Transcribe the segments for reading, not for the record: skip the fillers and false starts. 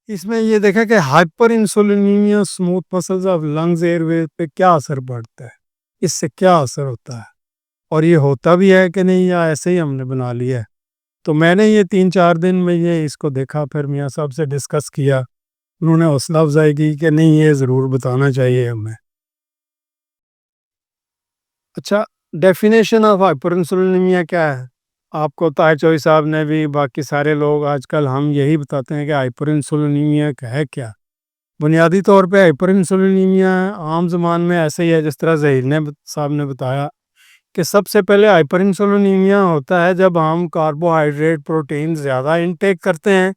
इसमें ये देखा कि hyperinsulinemia smooth muscles of lungs airway पे क्या असर पड़ता है, इससे क्या असर होता है और ये होता भी है कि नहीं या ऐसे ही हमने बना लिया है। तो मैंने ये 3-4 दिन में ये इसको देखा, फिर मियाँ साहब से डिस्कस किया, उन्होंने हौसला अफजाई की कि नहीं ये ज़रूर बताना चाहिए हमें। अच्छा, डेफिनेशन ऑफ हाइपर इंसुलिनीमिया क्या है? आपको ताहिर चौधरी साहब ने भी, बाकी सारे लोग आजकल हम यही बताते हैं कि हाइपर इंसुलिनीमिया है क्या। बुनियादी तौर पे हाइपरइंसुलिनीमिया आम ज़ुबान में ऐसे ही है जिस तरह ज़हीर ने साहब ने बताया कि सबसे पहले हाइपरइंसुलिनीमिया होता है जब हम कार्बोहाइड्रेट प्रोटीन ज़्यादा इनटेक करते हैं,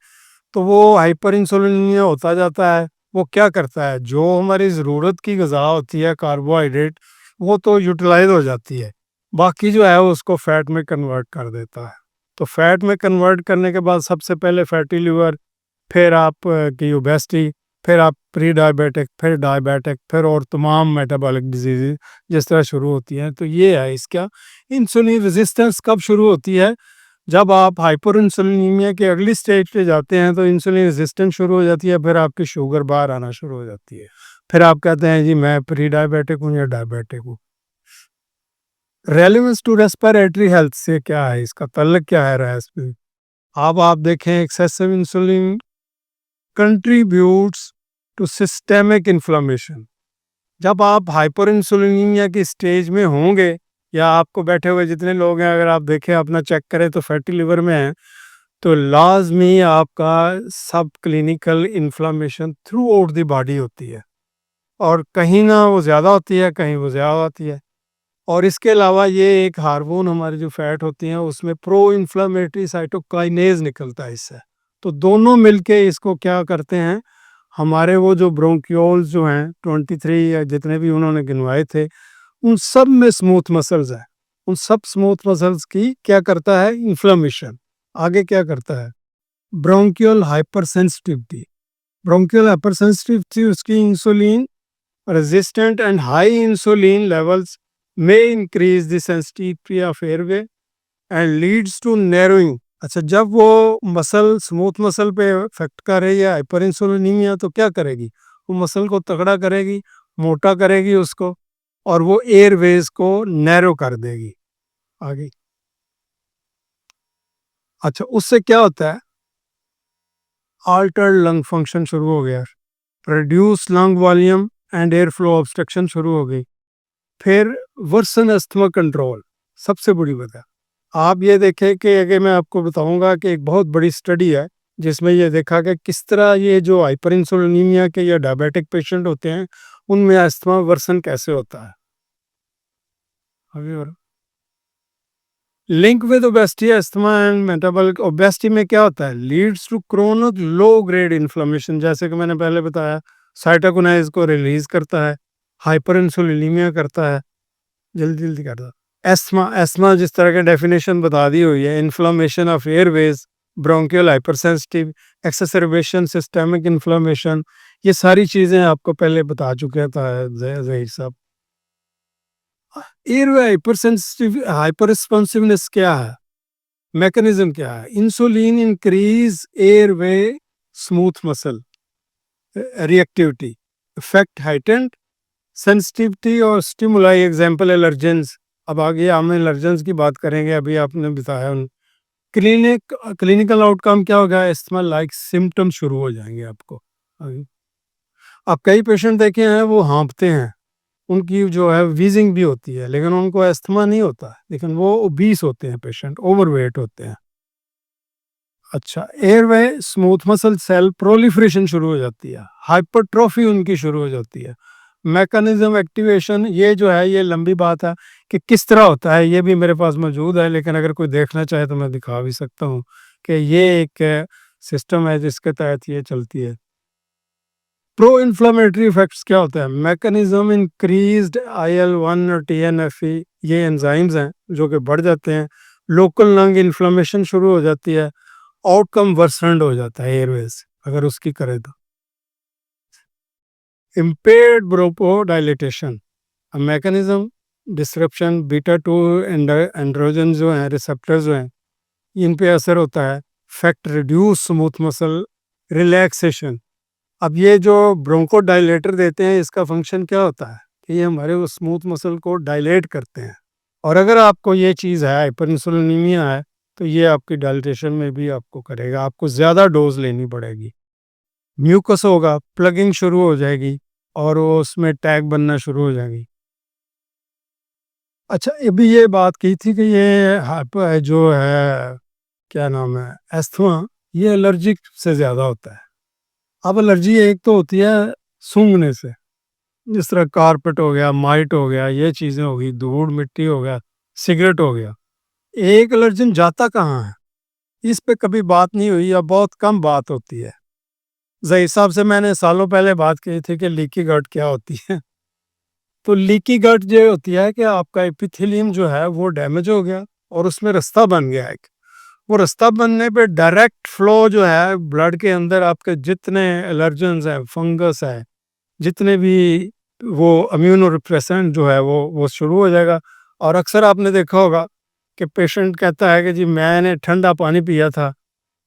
तो वो हाइपरइंसुलिनीमिया होता जाता है। वो क्या करता है, जो हमारी ज़रूरत की ग़िज़ा होती है कार्बोहाइड्रेट, वो तो यूटिलाइज हो जाती है, बाकी जो है वो उसको फ़ैट में कन्वर्ट कर देता है। तो फ़ैट में कन्वर्ट करने के बाद सबसे पहले फैटी लिवर, फिर आप की ओबेसिटी, फिर आप प्री डायबिटिक, फिर डायबिटिक, फिर और तमाम मेटाबॉलिक डिजीज़ जिस तरह शुरू होती हैं। तो ये है इसका। इंसुलिन रेजिस्टेंस कब शुरू होती है? जब आप हाइपर इंसुलिनीमिया के अगली स्टेज पे जाते हैं तो इंसुलिन रेजिस्टेंस शुरू हो जाती है, फिर आपकी शुगर बाहर आना शुरू हो जाती है। फिर आप कहते हैं जी मैं प्री डायबिटिक हूँ या डायबिटिक हूँ। रेलेवेंस टू रेस्पिरेटरी हेल्थ से क्या है, इसका तल्लक क्या है रेस्पिरेटरी? अब आप देखें excessive insulin contributes to systemic inflammation. जब आप हाइपर इंसुलिनीमिया की स्टेज में होंगे, या आपको बैठे हुए जितने लोग हैं अगर आप देखें अपना चेक करें तो फैटी लिवर में है, तो लाजमी आपका सब clinical inflammation through out the body होती है, और कहीं ना वो ज़्यादा होती है, कहीं वो ज़्यादा होती है। और इसके अलावा ये एक हार्मोन हमारी जो फैट होती हैं उसमें प्रो इन्फ्लेमेटरी साइटोकाइनेज निकलता है इससे। तो दोनों मिलके इसको क्या करते हैं, हमारे वो जो ब्रोंक्योल्स जो हैं 23 या जितने भी उन्होंने गिनवाए थे, उन सब में स्मूथ मसल्स हैं। उन सब स्मूथ मसल्स की क्या करता है, इन्फ्लेमेशन। आगे क्या करता है, bronchial hyper sensitivity. Bronchial hyper sensitivity उसकी insulin resistant and high insulin levels may increase the sensitivity of airway and leads to narrowing। अच्छा, जब वो मसल स्मूथ मसल पे इफेक्ट करे या हाइपर इंसुलिनीमिया तो क्या करेगी, वो मसल को तगड़ा करेगी, मोटा करेगी उसको, और वो एयरवेज को नैरो कर देगी आगे। अच्छा, उससे क्या होता है, अल्टर्ड लंग फंक्शन शुरू हो गया, reduce lung volume and air flow obstruction शुरू हो गई। फिर वर्सन अस्थमा कंट्रोल, सबसे बड़ी वजह। आप ये देखें कि अगर मैं आपको बताऊंगा कि एक बहुत बड़ी स्टडी है जिसमें ये देखा कि किस तरह ये जो हाइपर इंसुलिनीमिया के या डायबिटिक पेशेंट होते हैं उनमें अस्थमा वर्सन कैसे होता है। अभी और link with obesity, asthma and metabolic. Obesity में क्या होता है, leads to chronic low grade inflammation, जैसे कि मैंने पहले बताया, साइटोकिनाइज को रिलीज करता है, हाइपर इंसुलिनीमिया करता है, जल्दी जल्दी करता है। एस्थमा, एस्थमा जिस तरह के डेफिनेशन बता दी हुई है, inflammation of airways, bronchial hypersensitive, exacerbation, systemic inflammation, ये सारी चीज़ें आपको पहले बता चुके था ज़हीर साहब। एयरवे हाइपरसेंसिटिव हाइपर रिस्पॉन्सिवनेस क्या है, मैकेनिज्म क्या है, insulin increase airway smooth muscle reactivity, effect heightened sensitivity और स्टिमुलाई, एग्जांपल एलर्जेंस। अब आगे हम एलर्जेंस की बात करेंगे, अभी आपने बताया उन क्लिनिकल आउटकम क्या होगा, इस्तेमाल लाइक सिम्टम शुरू हो जाएंगे आपको अभी। अब कई पेशेंट देखे हैं वो हाँफते हैं, उनकी जो है वीजिंग भी होती है, लेकिन उनको अस्थमा नहीं होता है, लेकिन वो ओबीस होते हैं, पेशेंट ओवरवेट होते हैं। अच्छा, airway smooth muscle cell proliferation शुरू हो जाती है, हाइपरट्रॉफी उनकी शुरू हो जाती है। मैकेनिज्म एक्टिवेशन, ये जो है ये लंबी बात है कि किस तरह होता है, ये भी मेरे पास मौजूद है, लेकिन अगर कोई देखना चाहे तो मैं दिखा भी सकता हूँ कि ये एक सिस्टम है जिसके तहत ये चलती है। प्रो इन्फ्लेमेटरी इफेक्ट्स क्या होता है, मैकेनिज्म इंक्रीज्ड IL-1 और TNF-E, ये एंजाइम्स हैं जो कि बढ़ जाते हैं, लोकल लंग इन्फ्लेमेशन शुरू हो जाती है, आउटकम वर्सेंड हो जाता है एयरवेज अगर उसकी करे तो। Impaired ब्रोंकोडायलेटेशन, mechanism disruption, beta 2 androgen जो हैं, रिसेप्टर्स जो हैं, इन पे असर होता है, fact reduce smooth muscle relaxation. अब ये जो ब्रोंकोडायलेटर देते हैं, इसका फंक्शन क्या होता है कि ये हमारे वो स्मूथ मसल को डायलेट करते हैं। और अगर आपको ये चीज़ है, हाइपerinsulinemia है, तो ये आपकी डायलिटेशन में भी आपको करेगा, आपको ज़्यादा डोज लेनी पड़ेगी। म्यूकस होगा, प्लगिंग शुरू हो जाएगी और वो उसमें टैग बनना शुरू हो जाएगी। अच्छा, अभी ये बात की थी कि ये जो है, क्या नाम है, एस्थमा, ये एलर्जिक से ज़्यादा होता है। अब एलर्जी एक तो होती है सूंघने से, जिस तरह कारपेट हो गया, माइट हो गया, ये चीज़ें हो गई, धूड़ मिट्टी हो गया, सिगरेट हो गया। एक एलर्जन जाता कहाँ है, इस पे कभी बात नहीं हुई या बहुत कम बात होती है। जिस हिसाब से मैंने सालों पहले बात की थी कि लीकी गट क्या होती है, तो लीकी गट ये होती है कि आपका एपिथेलियम जो है वो डैमेज हो गया और उसमें रास्ता बन गया एक। वो रास्ता बनने पे डायरेक्ट फ्लो जो है ब्लड के अंदर, आपके जितने एलर्जेंस हैं, फंगस है, जितने भी वो इम्यूनो रिप्रेसेंट जो है वो शुरू हो जाएगा। और अक्सर आपने देखा होगा कि पेशेंट कहता है कि जी मैंने ठंडा पानी पिया था,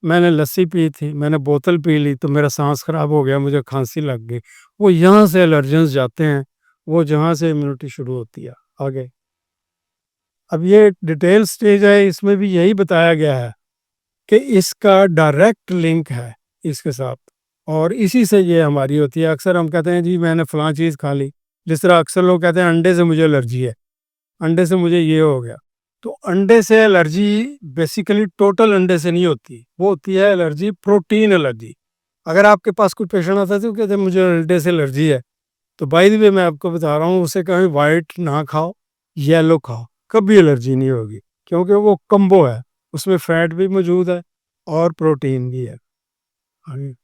मैंने लस्सी पी थी, मैंने बोतल पी ली तो मेरा सांस खराब हो गया, मुझे खांसी लग गई। वो यहाँ से एलर्जेंस जाते हैं, वो जहाँ से इम्यूनिटी शुरू होती है आगे। अब ये डिटेल स्टेज है, इसमें भी यही बताया गया है कि इसका डायरेक्ट लिंक है इसके साथ, और इसी से ये हमारी होती है। अक्सर हम कहते हैं जी मैंने फलां चीज़ खा ली, जिस तरह अक्सर लोग कहते हैं अंडे से मुझे एलर्जी है, अंडे से मुझे ये हो गया। तो अंडे से एलर्जी बेसिकली टोटल अंडे से नहीं होती, वो होती है एलर्जी प्रोटीन एलर्जी। अगर आपके पास कोई पेशेंट आता है तो कहते हैं मुझे अंडे से एलर्जी है, तो बाय द वे मैं आपको बता रहा हूँ, उसे कहीं वाइट ना खाओ, येलो खाओ, कभी एलर्जी नहीं होगी, क्योंकि वो कम्बो है, उसमें फैट भी मौजूद है और प्रोटीन भी है। आगे,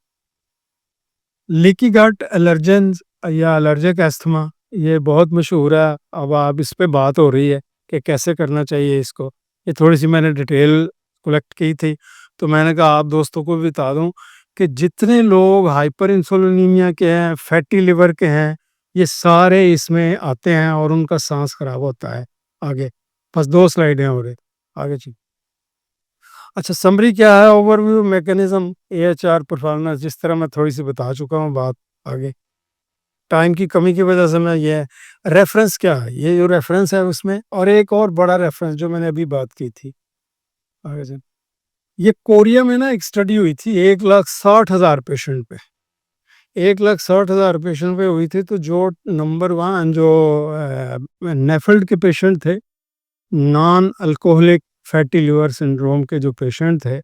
लीकी गट एलर्जेंस या एलर्जिक एस्थमा, ये बहुत मशहूर है। अब आप इस पे बात हो रही है कि कैसे करना चाहिए इसको, ये थोड़ी सी मैंने डिटेल कलेक्ट की थी, तो मैंने कहा आप दोस्तों को भी बता दूं कि जितने लोग हाइपर इंसुलिनीमिया के हैं, फैटी लिवर के हैं, ये सारे इसमें आते हैं और उनका सांस खराब होता है। आगे, बस 2 स्लाइडें हो रही, आगे जी। अच्छा, समरी क्या है, ओवरव्यू मैकेनिज्म एएचआर परफॉर्मेंस, जिस तरह मैं थोड़ी सी बता चुका हूँ बात। आगे, टाइम की कमी की वजह से मैं ये रेफरेंस क्या है, ये जो रेफरेंस है उसमें, और एक और बड़ा रेफरेंस जो मैंने अभी बात की थी। आगे जी, ये कोरिया में ना एक स्टडी हुई थी 1,60,000 पेशेंट पे, 1,60,000 पेशेंट पे हुई थी। तो जो नंबर 1 जो नेफल्ड के पेशेंट थे, non alcoholic fatty liver syndrome के जो पेशेंट थे,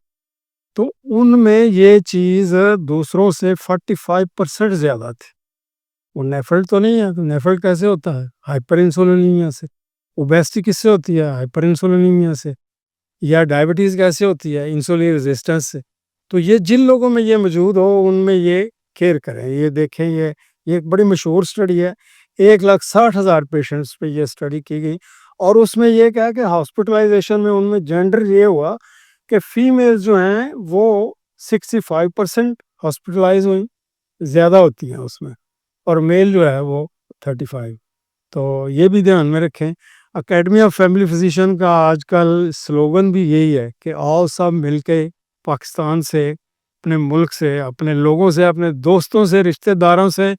तो उनमें ये चीज़ दूसरों से 45% ज़्यादा थी। वो नेफल्ट तो नहीं है, तो नेफल्ट कैसे होता है? हाइपर इंसुलिनीमिया से। ओबेसिटी किससे होती है? हाइपर इंसुलिनीमिया से। या डायबिटीज़ कैसे होती है? इंसुलिन रेजिस्टेंस से। तो ये जिन लोगों में ये मौजूद हो, उनमें ये केयर करें, ये देखें। ये एक बड़ी मशहूर स्टडी है, 1,60,000 पेशेंट्स पे ये स्टडी की गई, और उसमें ये क्या है कि हॉस्पिटलाइजेशन में उनमें जेंडर ये हुआ कि फीमेल्स जो हैं वो 65% हॉस्पिटलाइज हुई, ज़्यादा होती हैं उसमें, और मेल जो है वो 35। तो ये भी ध्यान में रखें। अकेडमी ऑफ फैमिली फिजिशियन का आजकल स्लोगन भी यही है कि आओ सब मिलके पाकिस्तान से, अपने मुल्क से, अपने लोगों से, अपने दोस्तों से, रिश्तेदारों से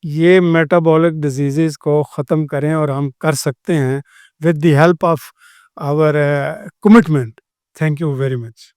ये मेटाबॉलिक डिजीज़ को ख़त्म करें, और हम कर सकते हैं with the help of our commitment. Thank you very much.